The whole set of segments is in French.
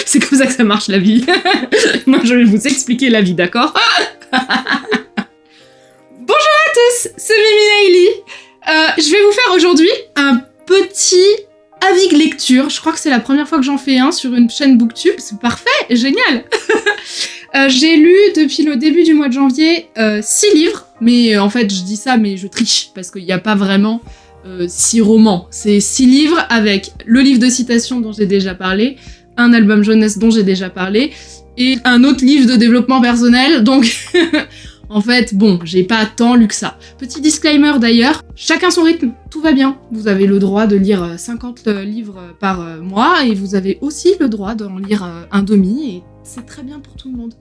C'est comme ça que ça marche la vie. Moi, je vais vous expliquer la vie, d'accord? Bonjour à tous, c'est Mimi Naili. Je vais vous faire aujourd'hui un petit avis de lecture. Je crois que c'est la première fois que j'en fais un sur une chaîne Booktube. C'est parfait, génial. J'ai lu depuis le début du mois de janvier 6 livres. Mais en fait, je dis ça, mais je triche parce qu'il n'y a pas vraiment 6 romans. C'est 6 livres avec le livre de citation dont j'ai déjà parlé, un album jeunesse dont j'ai déjà parlé, et un autre livre de développement personnel, donc en fait, bon, j'ai pas tant lu que ça. Petit disclaimer d'ailleurs, chacun son rythme, tout va bien. Vous avez le droit de lire 50 livres par mois, et vous avez aussi le droit d'en lire un demi, et c'est très bien pour tout le monde.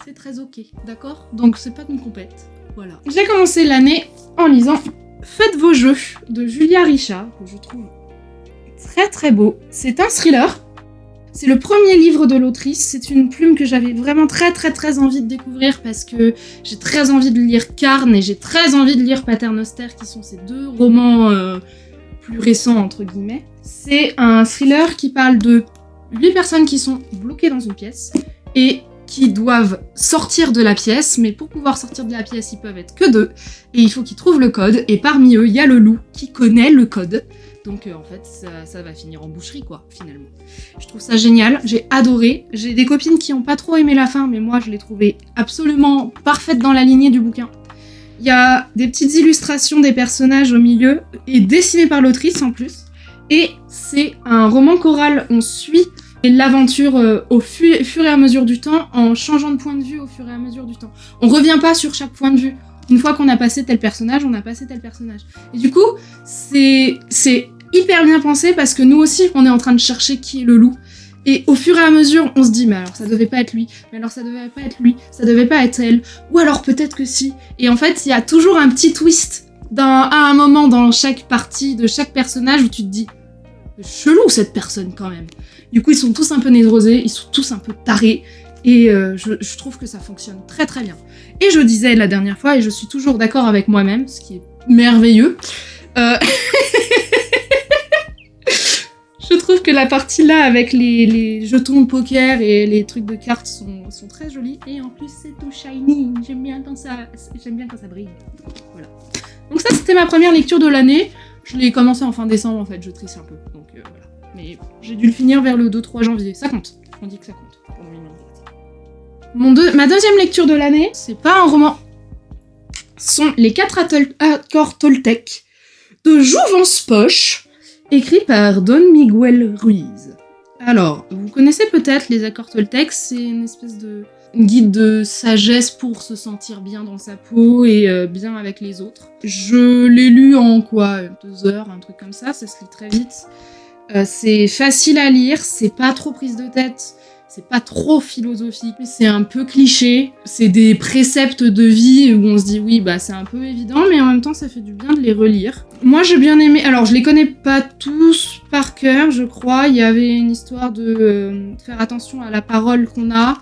C'est très ok, d'accord? Donc c'est pas une compète, voilà. J'ai commencé l'année en lisant Faites vos jeux de Julia Richard, que je trouve très très beau. C'est un thriller. C'est le premier livre de l'autrice, c'est une plume que j'avais vraiment très très très envie de découvrir parce que j'ai très envie de lire Carne et j'ai très envie de lire Paternoster, qui sont ces 2 romans plus récents entre guillemets. C'est un thriller qui parle de 8 personnes qui sont bloquées dans une pièce et qui doivent sortir de la pièce, mais pour pouvoir sortir de la pièce, ils peuvent être que 2, et il faut qu'ils trouvent le code, et parmi eux, il y a le loup qui connaît le code. Donc en fait, ça va finir en boucherie, quoi, finalement. Je trouve ça génial, j'ai adoré. J'ai des copines qui ont pas trop aimé la fin, mais moi, je l'ai trouvée absolument parfaite dans la lignée du bouquin. Il y a des petites illustrations des personnages au milieu, et dessinées par l'autrice, en plus. Et c'est un roman choral, on suit l'aventure au fur et à mesure du temps, en changeant de point de vue au fur et à mesure du temps. On revient pas sur chaque point de vue. Une fois qu'on a passé tel personnage, on a passé tel personnage. Et du coup, c'est hyper bien pensé parce que nous aussi, on est en train de chercher qui est le loup. Et au fur et à mesure, on se dit, mais alors ça devait pas être lui, mais alors ça devait pas être lui, ça devait pas être elle, ou alors peut-être que si. Et en fait, il y a toujours un petit twist à un moment dans chaque partie de chaque personnage où tu te dis, chelou cette personne quand même. Du coup, ils sont tous un peu névrosés, ils sont tous un peu tarés, et je trouve que ça fonctionne très très bien. Et je disais la dernière fois, et je suis toujours d'accord avec moi-même, ce qui est merveilleux, je trouve que la partie là avec les jetons de poker et les trucs de cartes sont très jolis, et en plus c'est tout shiny, j'aime bien quand ça brille. Voilà. Donc ça, c'était ma première lecture de l'année. Je l'ai commencé en fin décembre en fait, je triche un peu, donc voilà. Mais j'ai dû le finir vers le 2-3 janvier, ça compte. On dit que ça compte. Ma deuxième lecture de l'année, c'est pas un roman. Ce sont les 4 accords Toltec de Jouvence Poche, écrit par Don Miguel Ruiz. Alors, vous connaissez peut-être les accords Toltec, c'est une espèce de guide de sagesse pour se sentir bien dans sa peau et bien avec les autres. Je l'ai lu en 2 heures, un truc comme ça se lit très vite. C'est facile à lire, c'est pas trop prise de tête, c'est pas trop philosophique, c'est un peu cliché, c'est des préceptes de vie où on se dit oui, bah c'est un peu évident, mais en même temps ça fait du bien de les relire. Moi j'ai bien aimé, alors je les connais pas tous par cœur, je crois, il y avait une histoire de faire attention à la parole qu'on a,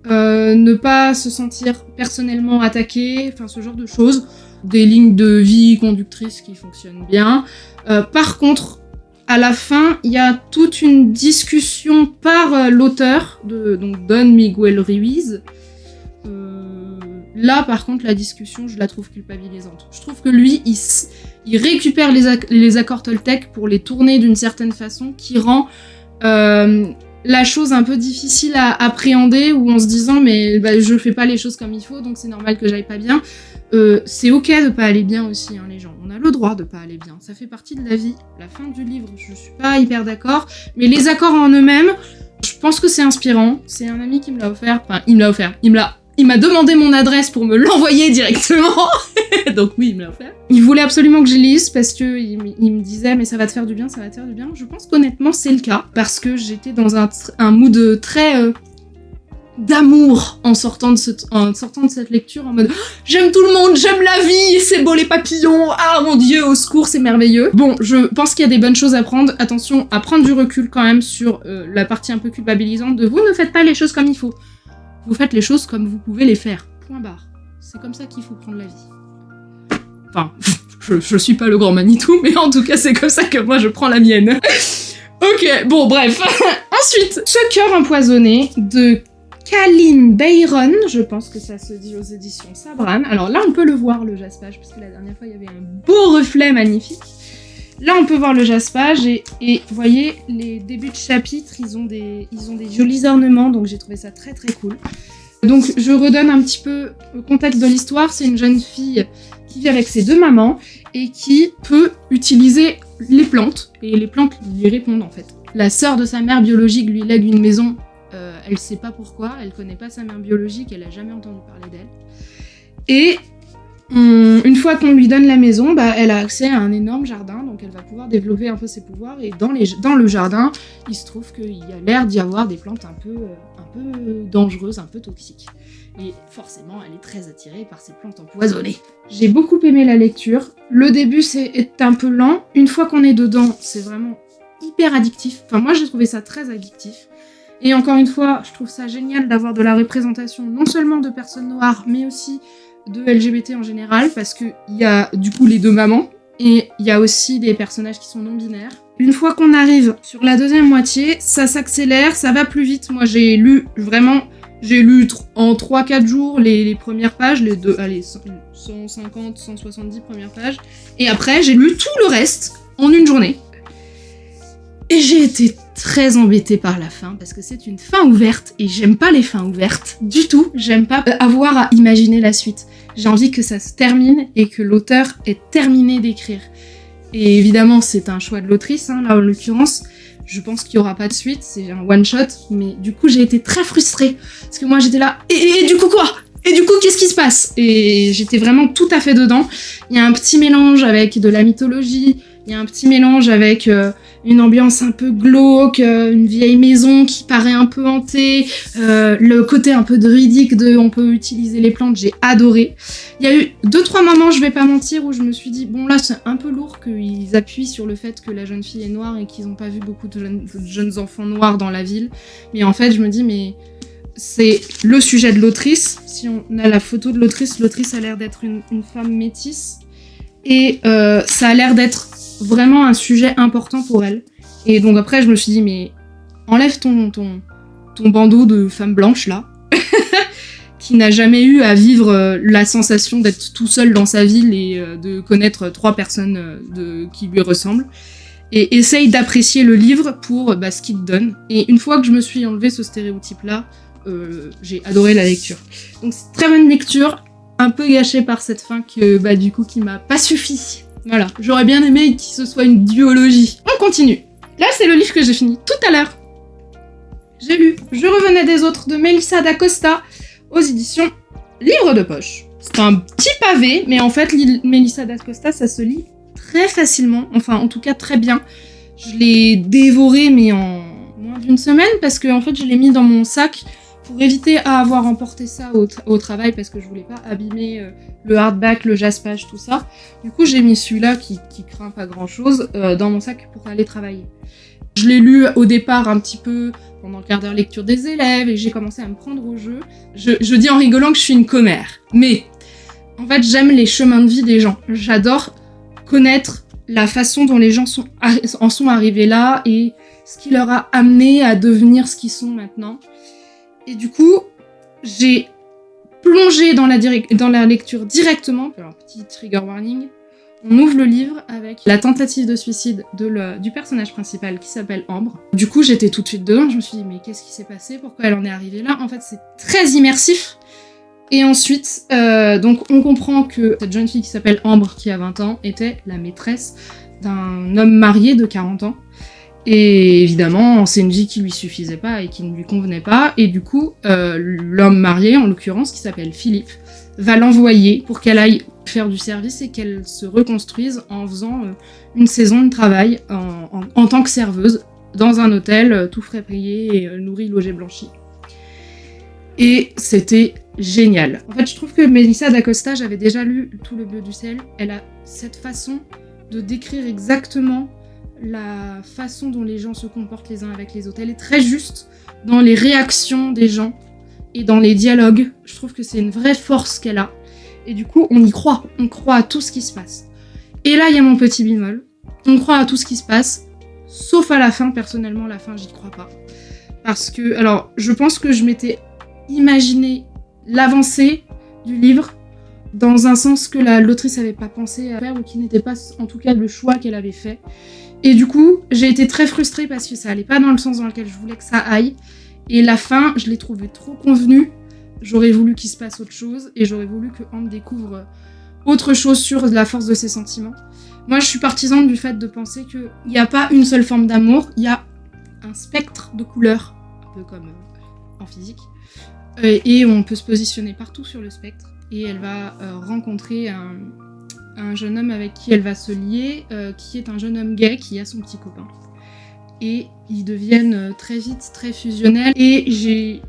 ne pas se sentir personnellement attaqué, enfin ce genre de choses, des lignes de vie conductrices qui fonctionnent bien. Par contre, à la fin, il y a toute une discussion par l'auteur, donc Don Miguel Ruiz. Là, par contre, la discussion, je la trouve culpabilisante. Je trouve que lui, il récupère les accords Toltec pour les tourner d'une certaine façon qui rend la chose un peu difficile à appréhender, ou en se disant mais bah, je fais pas les choses comme il faut, donc c'est normal que j'aille pas bien. C'est ok de pas aller bien aussi, hein, les gens. On a le droit de pas aller bien. Ça fait partie de la vie. La fin du livre, je suis pas hyper d'accord. Mais les accords en eux-mêmes, je pense que c'est inspirant. C'est un ami qui me l'a offert. Enfin, il me l'a offert. Il m'a demandé mon adresse pour me l'envoyer directement. Donc oui, il me l'a offert. Il voulait absolument que je lise parce que il me disait mais ça va te faire du bien, ça va te faire du bien. Je pense qu'honnêtement, c'est le cas. Parce que j'étais dans un mood très... d'amour en sortant de cette lecture, en mode j'aime tout le monde, j'aime la vie, c'est beau les papillons, ah mon dieu, au secours, c'est merveilleux. Bon, je pense qu'il y a des bonnes choses à prendre, attention à prendre du recul quand même sur la partie un peu culpabilisante de vous ne faites pas les choses comme il faut, vous faites les choses comme vous pouvez les faire, point barre. C'est comme ça qu'il faut prendre la vie. Enfin, je suis pas le grand Manitou, mais en tout cas c'est comme ça que moi je prends la mienne. Ok, bon, bref. Ensuite, Ce cœur empoisonné de Kaline Bayron, je pense que ça se dit aux éditions Sabran. Alors là, on peut le voir, le jaspage, parce que la dernière fois, il y avait un beau reflet magnifique. Là, on peut voir le jaspage et vous voyez, les débuts de chapitre, ils ont des jolis ornements, donc j'ai trouvé ça très très cool. Donc, je redonne un petit peu le contexte de l'histoire. C'est une jeune fille qui vit avec ses deux mamans et qui peut utiliser les plantes, et les plantes lui répondent en fait. La sœur de sa mère biologique lui lègue une maison, elle sait pas pourquoi, elle connaît pas sa mère biologique, elle a jamais entendu parler d'elle. Et une fois qu'on lui donne la maison, elle a accès à un énorme jardin, donc elle va pouvoir développer un peu ses pouvoirs, et dans le jardin, il se trouve qu'il y a l'air d'y avoir des plantes un peu dangereuses, un peu toxiques. Et forcément, elle est très attirée par ces plantes empoisonnées. J'ai beaucoup aimé la lecture. Le début est un peu lent. Une fois qu'on est dedans, c'est vraiment hyper addictif. Enfin, moi, j'ai trouvé ça très addictif. Et encore une fois, je trouve ça génial d'avoir de la représentation non seulement de personnes noires, mais aussi de LGBT en général, parce qu'il y a du coup les deux mamans, et il y a aussi des personnages qui sont non-binaires. Une fois qu'on arrive sur la deuxième moitié, ça s'accélère, ça va plus vite. Moi, j'ai lu en 3-4 jours les premières pages, 150, 170 premières pages, et après, j'ai lu tout le reste en une journée. Et j'ai été très embêtée par la fin, parce que c'est une fin ouverte, et j'aime pas les fins ouvertes du tout. J'aime pas avoir à imaginer la suite. J'ai envie que ça se termine, et que l'auteur ait terminé d'écrire. Et évidemment, c'est un choix de l'autrice, là en l'occurrence. Je pense qu'il y aura pas de suite, c'est un one-shot, mais du coup, j'ai été très frustrée. Parce que moi, j'étais là, et du coup quoi ? Et du coup, qu'est-ce qui se passe ? Et j'étais vraiment tout à fait dedans. Il y a un petit mélange avec de la mythologie, il y a un petit mélange avec une ambiance un peu glauque, une vieille maison qui paraît un peu hantée, le côté un peu druidique de on peut utiliser les plantes, j'ai adoré. Il y a eu 2-3 moments, je vais pas mentir, où je me suis dit, bon là c'est un peu lourd qu'ils appuient sur le fait que la jeune fille est noire et qu'ils ont pas vu beaucoup de jeunes enfants noirs dans la ville. Mais en fait, je me dis, mais c'est le sujet de l'autrice. Si on a la photo de l'autrice a l'air d'être une femme métisse. Et ça a l'air d'être vraiment un sujet important pour elle. Et donc après, je me suis dit, mais enlève ton bandeau de femme blanche, là, qui n'a jamais eu à vivre la sensation d'être tout seul dans sa ville et de connaître 3 personnes qui lui ressemblent. Et essaye d'apprécier le livre pour ce qu'il te donne. Et une fois que je me suis enlevé ce stéréotype-là, j'ai adoré la lecture. Donc c'est très bonne lecture, un peu gâchée par cette fin que du coup qui m'a pas suffi. Voilà, j'aurais bien aimé que ce soit une duologie. On continue. Là, c'est le livre que j'ai fini tout à l'heure. J'ai lu Je revenais des autres de Melissa d'Acosta aux éditions Livre de Poche. C'est un petit pavé, mais en fait, Melissa d'Acosta, ça se lit très facilement. Enfin, en tout cas, très bien. Je l'ai dévoré, mais en moins d'une semaine, parce que en fait, je l'ai mis dans mon sac pour éviter à avoir emporté ça au travail, parce que je voulais pas abîmer le hardback, le jaspage, tout ça. Du coup, j'ai mis celui-là, qui craint pas grand-chose, dans mon sac pour aller travailler. Je l'ai lu au départ un petit peu pendant le quart d'heure lecture des élèves, et j'ai commencé à me prendre au jeu. Je dis en rigolant que je suis une commère, mais en fait, j'aime les chemins de vie des gens. J'adore connaître la façon dont les gens en sont arrivés là, et ce qui leur a amené à devenir ce qu'ils sont maintenant. Et du coup, j'ai plongé dans la lecture directement. Alors, petit trigger warning. On ouvre le livre avec la tentative de suicide du personnage principal qui s'appelle Ambre. Du coup, j'étais tout de suite dedans. Je me suis dit, mais qu'est-ce qui s'est passé ? Pourquoi elle en est arrivée là ? En fait, c'est très immersif. Et ensuite, donc, on comprend que cette jeune fille qui s'appelle Ambre, qui a 20 ans, était la maîtresse d'un homme marié de 40 ans. Et évidemment, c'est une vie qui lui suffisait pas et qui ne lui convenait pas. Et du coup, l'homme marié, en l'occurrence, qui s'appelle Philippe, va l'envoyer pour qu'elle aille faire du service et qu'elle se reconstruise en faisant une saison de travail en tant que serveuse dans un hôtel, tout frais payé et nourri, logé, blanchi. Et c'était génial. En fait, je trouve que Melissa d'Acosta, j'avais déjà lu Tout le bleu du ciel. Elle a cette façon de décrire exactement la façon dont les gens se comportent les uns avec les autres. Elle est très juste dans les réactions des gens et dans les dialogues. Je trouve que c'est une vraie force qu'elle a. Et du coup, on y croit. On croit à tout ce qui se passe. Et là, il y a mon petit bémol. On croit à tout ce qui se passe, Sauf à la fin, personnellement, la fin, j'y crois pas. Parce que, alors, je pense que je m'étais imaginé l'avancée du livre dans un sens que l'autrice avait pas pensé à faire ou qui n'était pas, en tout cas, le choix qu'elle avait fait. Et du coup, j'ai été très frustrée parce que ça allait pas dans le sens dans lequel je voulais que ça aille. Et la fin, je l'ai trouvée trop convenue. J'aurais voulu qu'il se passe autre chose et j'aurais voulu que Anne découvre autre chose sur la force de ses sentiments. Moi, je suis partisane du fait de penser qu'il n'y a pas une seule forme d'amour, il y a un spectre de couleurs, un peu comme en physique, et on peut se positionner partout sur le spectre. Et elle va rencontrer un jeune homme avec qui elle va se lier, qui est un jeune homme gay qui a son petit copain. Et ils deviennent très vite très fusionnels. Et j'ai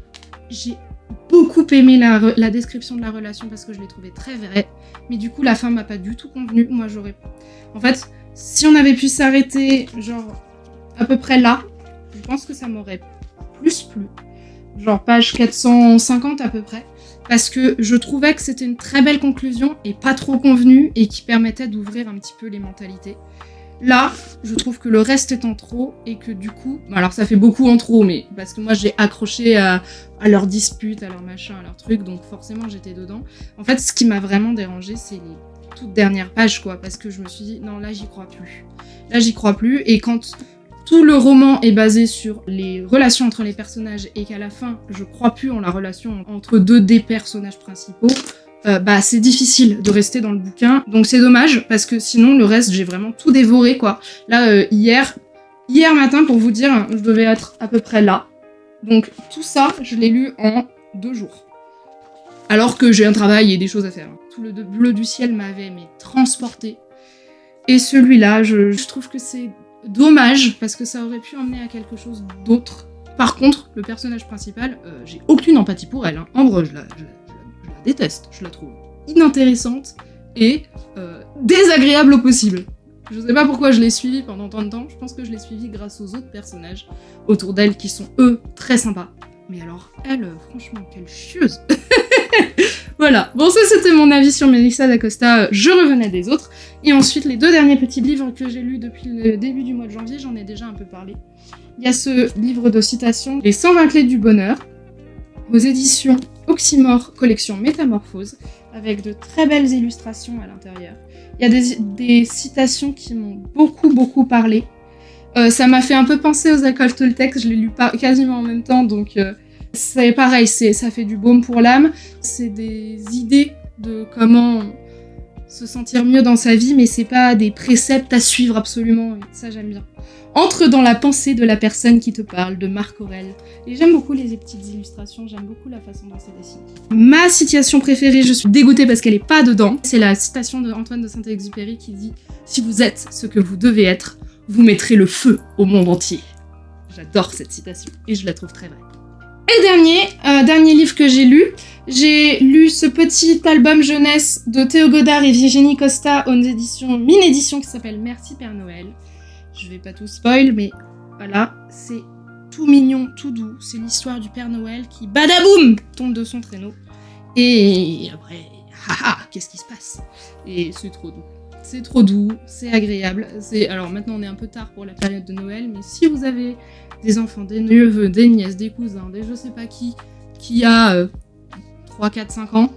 beaucoup aimé la description de la relation parce que je l'ai trouvée très vraie. Mais du coup, la fin m'a pas du tout convenu. Moi, en fait, si on avait pu s'arrêter, genre, à peu près là, je pense que ça m'aurait plus plu. Genre, page 450 à peu près. Parce que je trouvais que c'était une très belle conclusion et pas trop convenue et qui permettait d'ouvrir un petit peu les mentalités. Là, je trouve que le reste est en trop et que du coup... Alors ça fait beaucoup en trop, mais parce que moi j'ai accroché à leurs disputes, à leurs machins, à leurs trucs, donc forcément j'étais dedans. En fait, ce qui m'a vraiment dérangée, c'est les toutes dernières pages, quoi, parce que je me suis dit, non, là j'y crois plus. Là j'y crois plus, et quand tout le roman est basé sur les relations entre les personnages et qu'à la fin, je crois plus en la relation entre deux des personnages principaux, c'est difficile de rester dans le bouquin. Donc c'est dommage, parce que sinon, le reste, j'ai vraiment tout dévoré, quoi. Là, hier matin, pour vous dire, je devais être à peu près là. Donc tout ça, je l'ai lu en 2 jours. Alors que j'ai un travail et des choses à faire. Tout le bleu du ciel m'avait transporté. Et celui-là, je trouve que c'est dommage, parce que ça aurait pu emmener à quelque chose d'autre. Par contre, le personnage principal, j'ai aucune empathie pour elle. Hein. Ambre, je la déteste. Je la trouve inintéressante et désagréable au possible. Je sais pas pourquoi je l'ai suivie pendant tant de temps. Je pense que je l'ai suivie grâce aux autres personnages autour d'elle qui sont, eux, très sympas. Mais alors, elle, franchement, quelle chieuse. Voilà. Bon, ça, c'était mon avis sur Melissa d'Acosta. Je revenais des autres. Et ensuite, les 2 derniers petits livres que j'ai lus depuis le début du mois de janvier, j'en ai déjà un peu parlé. Il y a ce livre de citations, Les 120 clés du bonheur, aux éditions Oxymore, collection Métamorphose, avec de très belles illustrations à l'intérieur. Il y a des citations qui m'ont beaucoup parlé. Ça m'a fait un peu penser aux écoles Toltec, je l'ai lu quasiment en même temps, donc c'est pareil, ça fait du baume pour l'âme. C'est des idées de comment se sentir mieux dans sa vie, mais c'est pas des préceptes à suivre absolument, et ça j'aime bien. Entre dans la pensée de la personne qui te parle, de Marc Aurèle. Et j'aime beaucoup les petites illustrations, j'aime beaucoup la façon dont c'est dessiné. Ma citation préférée, je suis dégoûtée parce qu'elle est pas dedans, c'est la citation de Antoine de Saint-Exupéry qui dit « Si vous êtes ce que vous devez être, vous mettrez le feu au monde entier. » J'adore cette citation, et je la trouve très vraie. Et dernier livre que j'ai lu ce petit album jeunesse de Théo Godard et Virginie Costa aux éditions Mine-Édition qui s'appelle Merci Père Noël. Je vais pas tout spoil, mais voilà, c'est tout mignon, tout doux. C'est l'histoire du Père Noël qui, badaboum, tombe de son traîneau. Et après, haha, qu'est-ce qui se passe? Et c'est trop doux. C'est trop doux, c'est agréable. Alors maintenant, on est un peu tard pour la période de Noël, mais si vous avez des enfants, des neveux, des nièces, des cousins, des je sais pas qui a 3, 4, 5 ans,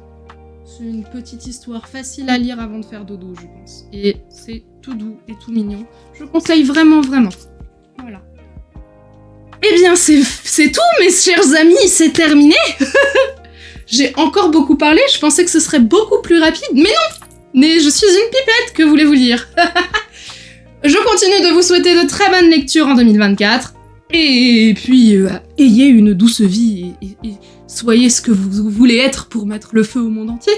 c'est une petite histoire facile à lire avant de faire dodo, je pense. Et c'est tout doux et tout mignon. Je conseille vraiment. Voilà. Eh bien, c'est tout, mes chers amis, c'est terminé. J'ai encore beaucoup parlé, je pensais que ce serait beaucoup plus rapide, mais non. Mais je suis une pipette, que voulez-vous dire. Je continue de vous souhaiter de très bonnes lectures en 2024. Et puis, ayez une douce vie et soyez ce que vous voulez être pour mettre le feu au monde entier.